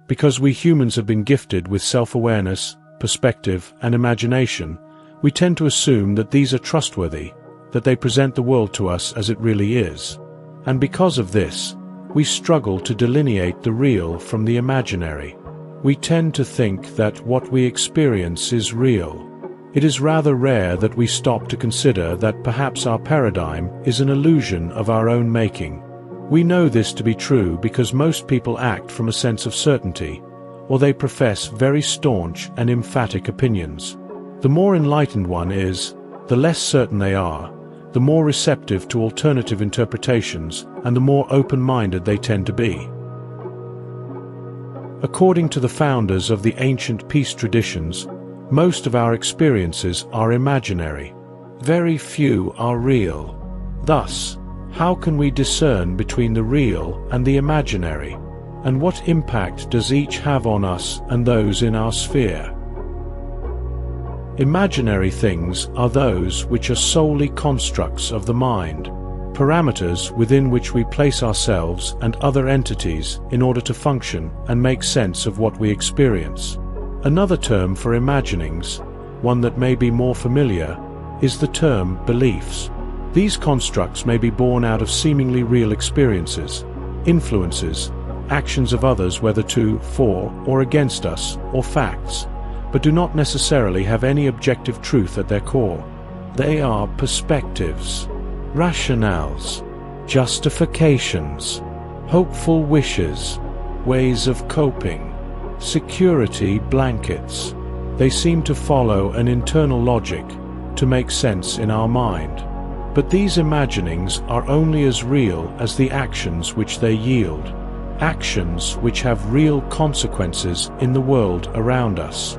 Because we humans have been gifted with self-awareness, perspective, and imagination, we tend to assume that these are trustworthy, that they present the world to us as it really is. And because of this, we struggle to delineate the real from the imaginary. We tend to think that what we experience is real. It is rather rare that we stop to consider that perhaps our paradigm is an illusion of our own making. We know this to be true because most people act from a sense of certainty, or they profess very staunch and emphatic opinions. The more enlightened one is, the less certain they are, the more receptive to alternative interpretations, and the more open-minded they tend to be. According to the founders of the ancient peace traditions, most of our experiences are imaginary. Very few are real. Thus, how can we discern between the real and the imaginary? And what impact does each have on us and those in our sphere? Imaginary things are those which are solely constructs of the mind, parameters within which we place ourselves and other entities in order to function and make sense of what we experience. Another term for imaginings, one that may be more familiar, is the term beliefs. These constructs may be born out of seemingly real experiences, influences, actions of others, whether to, for, or against us, or facts, but do not necessarily have any objective truth at their core. They are perspectives, rationales, justifications, hopeful wishes, ways of coping, security blankets. They seem to follow an internal logic to make sense in our mind. But these imaginings are only as real as the actions which they yield, actions which have real consequences in the world around us.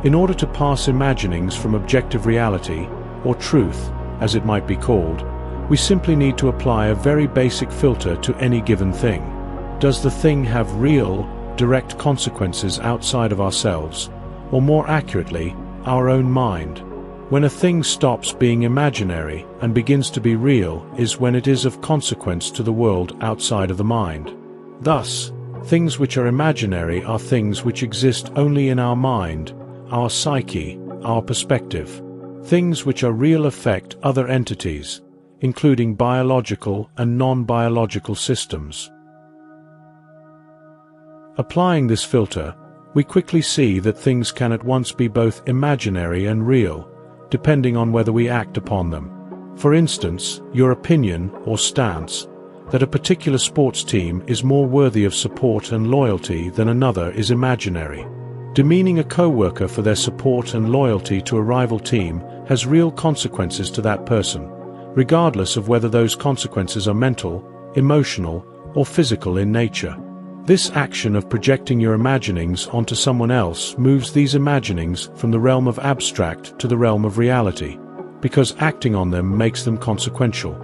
In order to pass imaginings from objective reality, or truth, as it might be called, we simply need to apply a very basic filter to any given thing. Does the thing have real, direct consequences outside of ourselves, or more accurately, our own mind? When a thing stops being imaginary and begins to be real is when it is of consequence to the world outside of the mind. Thus, things which are imaginary are things which exist only in our mind, our psyche, our perspective. Things which are real affect other entities, including biological and non-biological systems. Applying this filter, we quickly see that things can at once be both imaginary and real, depending on whether we act upon them. For instance, your opinion or stance that a particular sports team is more worthy of support and loyalty than another is imaginary. Demeaning a co-worker for their support and loyalty to a rival team has real consequences to that person, regardless of whether those consequences are mental, emotional, or physical in nature. This action of projecting your imaginings onto someone else moves these imaginings from the realm of abstract to the realm of reality, because acting on them makes them consequential.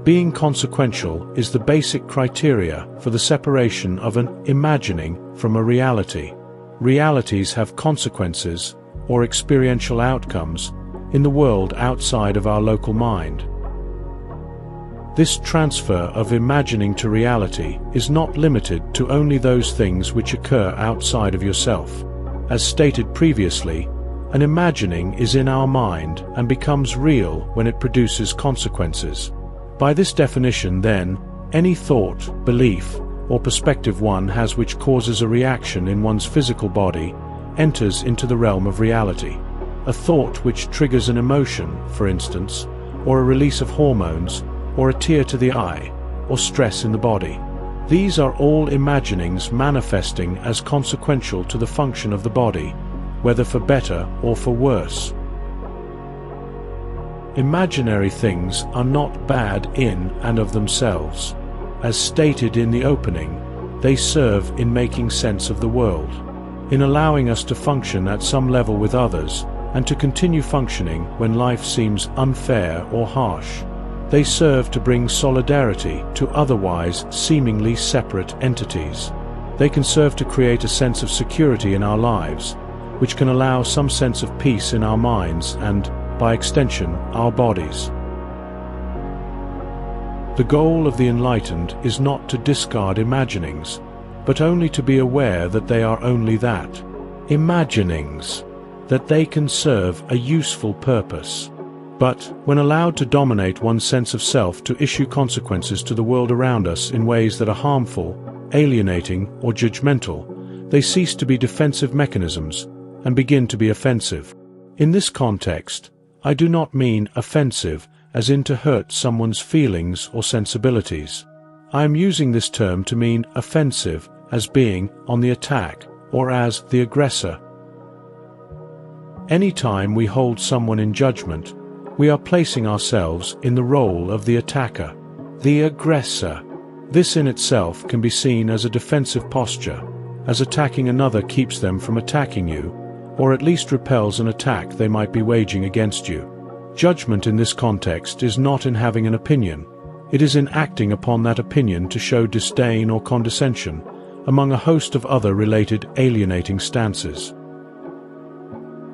Being consequential is the basic criteria for the separation of an imagining from a reality. Realities have consequences, or experiential outcomes, in the world outside of our local mind. This transfer of imagining to reality is not limited to only those things which occur outside of yourself. As stated previously, an imagining is in our mind and becomes real when it produces consequences. By this definition, then, any thought, belief, or perspective one has which causes a reaction in one's physical body enters into the realm of reality. A thought which triggers an emotion, for instance, or a release of hormones, or a tear to the eye, or stress in the body. These are all imaginings manifesting as consequential to the function of the body, whether for better or for worse. Imaginary things are not bad in and of themselves. As stated in the opening, they serve in making sense of the world, in allowing us to function at some level with others, and to continue functioning when life seems unfair or harsh. They serve to bring solidarity to otherwise seemingly separate entities. They can serve to create a sense of security in our lives, which can allow some sense of peace in our minds and, by extension, our bodies. The goal of the enlightened is not to discard imaginings, but only to be aware that they are only that. Imaginings. That they can serve a useful purpose. But, when allowed to dominate one's sense of self to issue consequences to the world around us in ways that are harmful, alienating, or judgmental, they cease to be defensive mechanisms and begin to be offensive. In this context, I do not mean offensive as in to hurt someone's feelings or sensibilities. I am using this term to mean offensive as being on the attack or as the aggressor. Any time we hold someone in judgment, we are placing ourselves in the role of the attacker, the aggressor. This in itself can be seen as a defensive posture, as attacking another keeps them from attacking you, or at least repels an attack they might be waging against you. Judgment in this context is not in having an opinion, it is in acting upon that opinion to show disdain or condescension, among a host of other related alienating stances.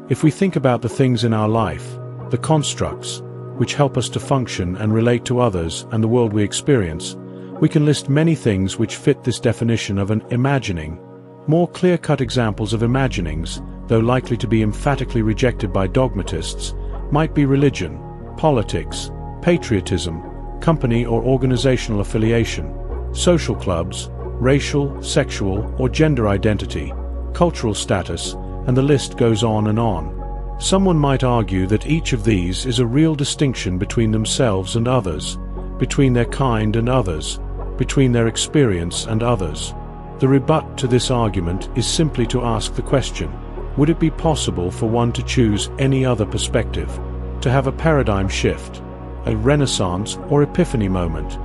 If we think about the things in our life, the constructs, which help us to function and relate to others and the world we experience, we can list many things which fit this definition of an imagining. More clear-cut examples of imaginings, though likely to be emphatically rejected by dogmatists, might be religion, politics, patriotism, company or organizational affiliation, social clubs, racial, sexual, or gender identity, cultural status, and the list goes on and on. Someone might argue that each of these is a real distinction between themselves and others, between their kind and others, between their experience and others. The rebut to this argument is simply to ask the question, would it be possible for one to choose any other perspective, to have a paradigm shift, a renaissance or epiphany moment,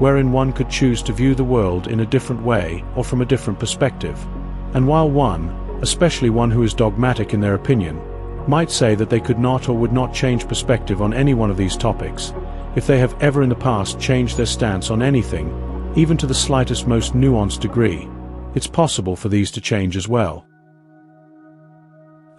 wherein one could choose to view the world in a different way or from a different perspective? And while one, especially one who is dogmatic in their opinion, might say that they could not or would not change perspective on any one of these topics, if they have ever in the past changed their stance on anything, even to the slightest most nuanced degree, it's possible for these to change as well.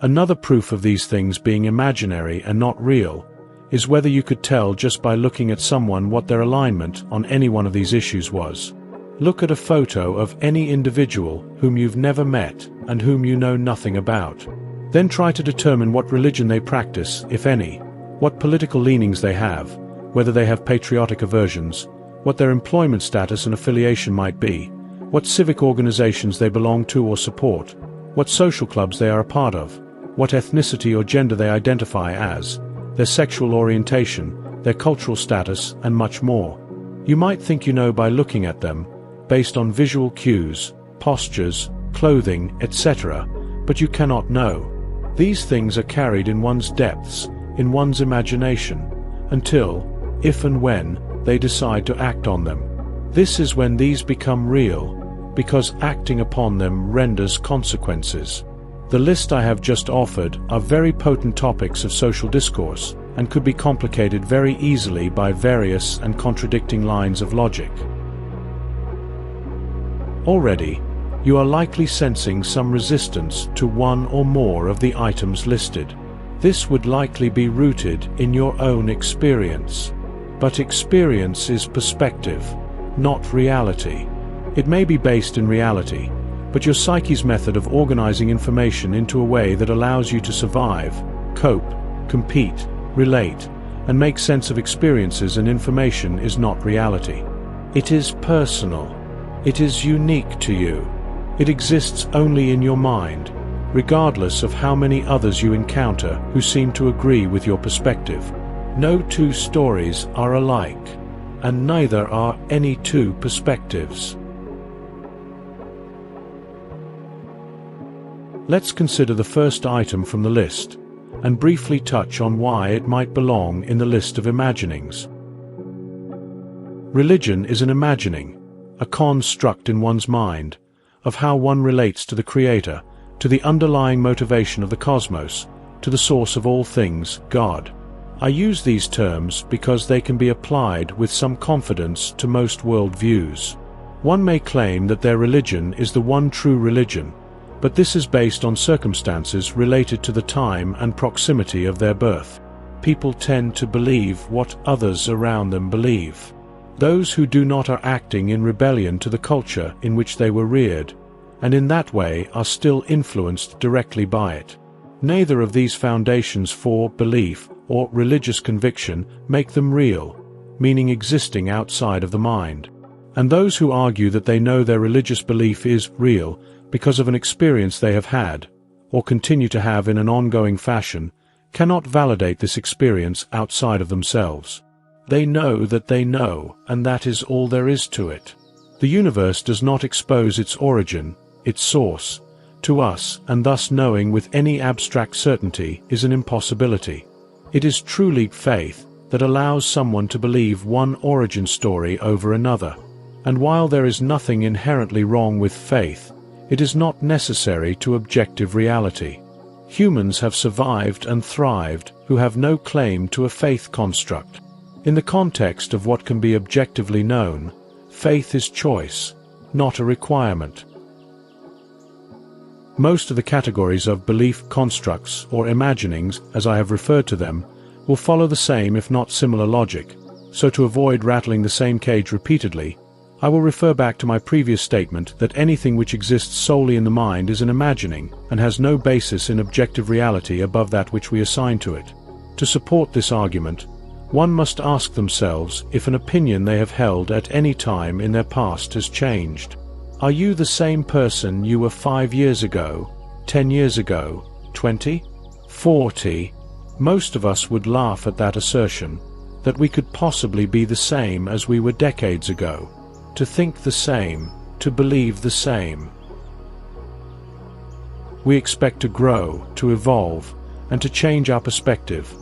Another proof of these things being imaginary and not real is whether you could tell just by looking at someone what their alignment on any one of these issues was. Look at a photo of any individual whom you've never met and whom you know nothing about. Then try to determine what religion they practice, if any, what political leanings they have, whether they have patriotic aversions, what their employment status and affiliation might be, what civic organizations they belong to or support, what social clubs they are a part of, what ethnicity or gender they identify as, their sexual orientation, their cultural status, and much more. You might think you know by looking at them, based on visual cues, postures, clothing, etc., but you cannot know. These things are carried in one's depths, in one's imagination, until, if and when, they decide to act on them. This is when these become real, because acting upon them renders consequences. The list I have just offered are very potent topics of social discourse, and could be complicated very easily by various and contradicting lines of logic. Already, you are likely sensing some resistance to one or more of the items listed. This would likely be rooted in your own experience. But experience is perspective, not reality. It may be based in reality, but your psyche's method of organizing information into a way that allows you to survive, cope, compete, relate, and make sense of experiences and information is not reality. It is personal. It is unique to you. It exists only in your mind, regardless of how many others you encounter who seem to agree with your perspective. No two stories are alike, and neither are any two perspectives. Let's consider the first item from the list, and briefly touch on why it might belong in the list of imaginings. Religion is an imagining, a construct in one's mind, of how one relates to the Creator, to the underlying motivation of the cosmos, to the source of all things, God. I use these terms because they can be applied with some confidence to most worldviews. One may claim that their religion is the one true religion, but this is based on circumstances related to the time and proximity of their birth. People tend to believe what others around them believe. Those who do not are acting in rebellion to the culture in which they were reared, and in that way are still influenced directly by it. Neither of these foundations for belief or religious conviction make them real, meaning existing outside of the mind. And those who argue that they know their religious belief is real because of an experience they have had, or continue to have in an ongoing fashion, cannot validate this experience outside of themselves. They know that they know, and that is all there is to it. The universe does not expose its origin, its source, to us, and thus knowing with any abstract certainty is an impossibility. It is truly faith that allows someone to believe one origin story over another. And while there is nothing inherently wrong with faith, it is not necessary to objective reality. Humans have survived and thrived who have no claim to a faith construct. In the context of what can be objectively known, faith is choice, not a requirement. Most of the categories of belief constructs or imaginings, as I have referred to them, will follow the same if not similar logic, so to avoid rattling the same cage repeatedly, I will refer back to my previous statement that anything which exists solely in the mind is an imagining and has no basis in objective reality above that which we assign to it. To support this argument, one must ask themselves if an opinion they have held at any time in their past has changed. Are you the same person you were 5 years ago, 10 years ago, 20, 40? Most of us would laugh at that assertion, that we could possibly be the same as we were decades ago, to think the same, to believe the same. We expect to grow, to evolve, and to change our perspective,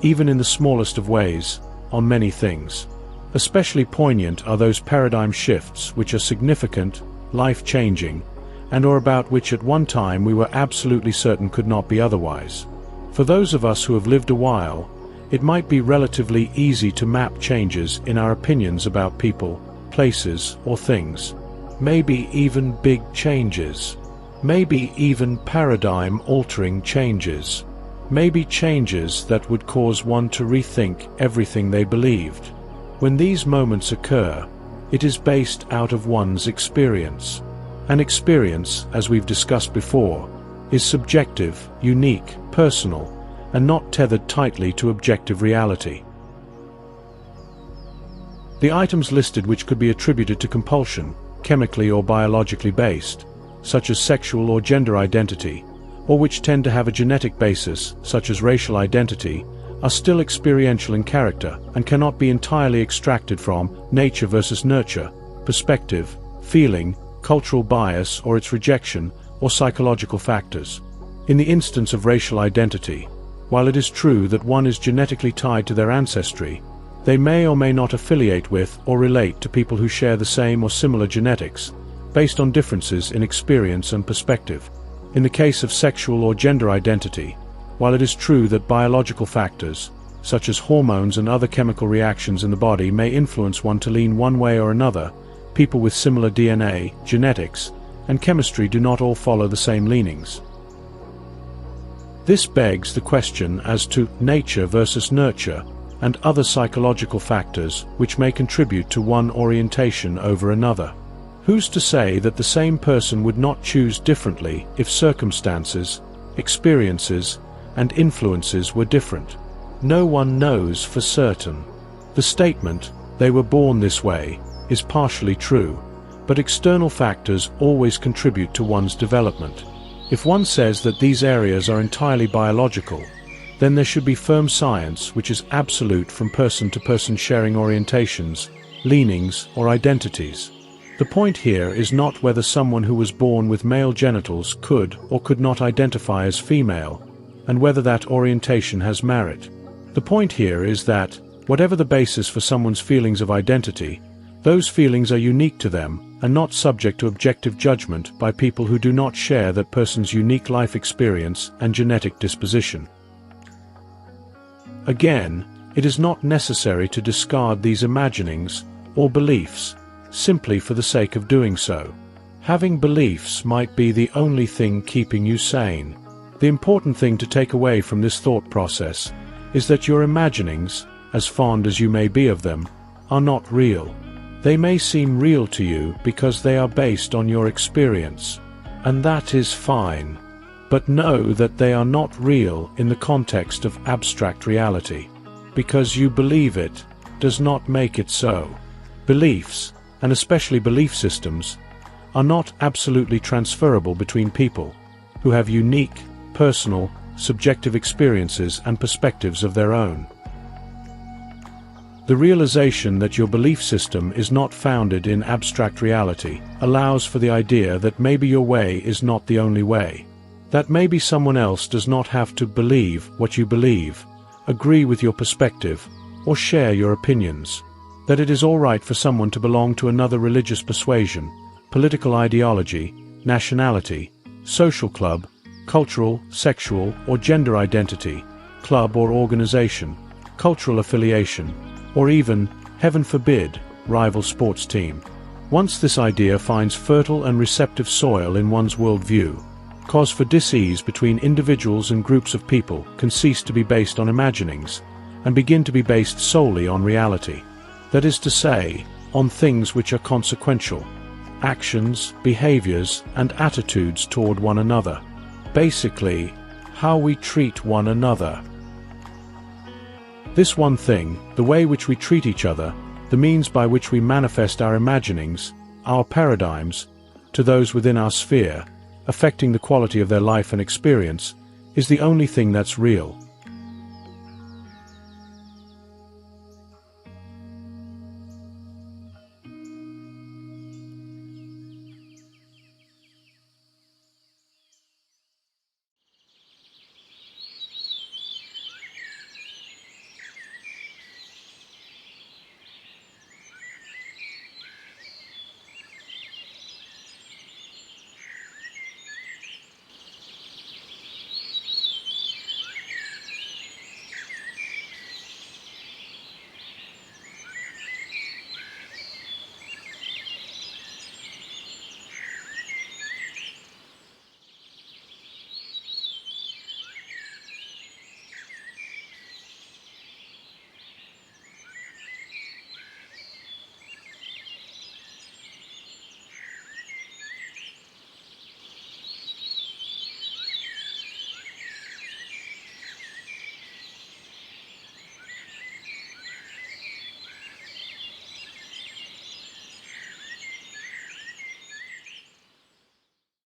even in the smallest of ways, on many things. Especially poignant are those paradigm shifts which are significant, life-changing, and or about which at one time we were absolutely certain could not be otherwise. For those of us who have lived a while, it might be relatively easy to map changes in our opinions about people, places, or things. Maybe even big changes. Maybe even paradigm-altering changes. Maybe changes that would cause one to rethink everything they believed. When these moments occur, it is based out of one's experience. An experience, as we've discussed before, is subjective, unique, personal, and not tethered tightly to objective reality. The items listed which could be attributed to compulsion, chemically or biologically based, such as sexual or gender identity, or which tend to have a genetic basis, such as racial identity, are still experiential in character and cannot be entirely extracted from nature versus nurture, perspective, feeling, cultural bias or its rejection, or psychological factors. In the instance of racial identity, while it is true that one is genetically tied to their ancestry, they may or may not affiliate with or relate to people who share the same or similar genetics, based on differences in experience and perspective. In the case of sexual or gender identity, while it is true that biological factors, such as hormones and other chemical reactions in the body, may influence one to lean one way or another, people with similar DNA, genetics, and chemistry do not all follow the same leanings. This begs the question as to nature versus nurture and other psychological factors which may contribute to one orientation over another. Who's to say that the same person would not choose differently if circumstances, experiences, and influences were different? No one knows for certain. The statement, "they were born this way," is partially true, but external factors always contribute to one's development. If one says that these areas are entirely biological, then there should be firm science which is absolute from person to person sharing orientations, leanings, or identities. The point here is not whether someone who was born with male genitals could or could not identify as female, and whether that orientation has merit. The point here is that, whatever the basis for someone's feelings of identity, those feelings are unique to them and not subject to objective judgment by people who do not share that person's unique life experience and genetic disposition. Again, it is not necessary to discard these imaginings or beliefs simply for the sake of doing so. Having beliefs might be the only thing keeping you sane. The important thing to take away from this thought process is that your imaginings, as fond as you may be of them, are not real. They may seem real to you because they are based on your experience, and that is fine. But know that they are not real in the context of abstract reality. Because you believe it does not make it so. Beliefs, and especially belief systems, are not absolutely transferable between people who have unique, personal, subjective experiences and perspectives of their own. The realization that your belief system is not founded in abstract reality allows for the idea that maybe your way is not the only way. That maybe someone else does not have to believe what you believe, agree with your perspective, or share your opinions. That it is all right for someone to belong to another religious persuasion, political ideology, nationality, social club, cultural, sexual, or gender identity, club or organization, cultural affiliation, or even, heaven forbid, rival sports team. Once this idea finds fertile and receptive soil in one's worldview, cause for dis-ease between individuals and groups of people can cease to be based on imaginings, and begin to be based solely on reality. That is to say, on things which are consequential, actions, behaviors, and attitudes toward one another. Basically, how we treat one another. This one thing, the way which we treat each other, the means by which we manifest our imaginings, our paradigms, to those within our sphere, affecting the quality of their life and experience, is the only thing that's real.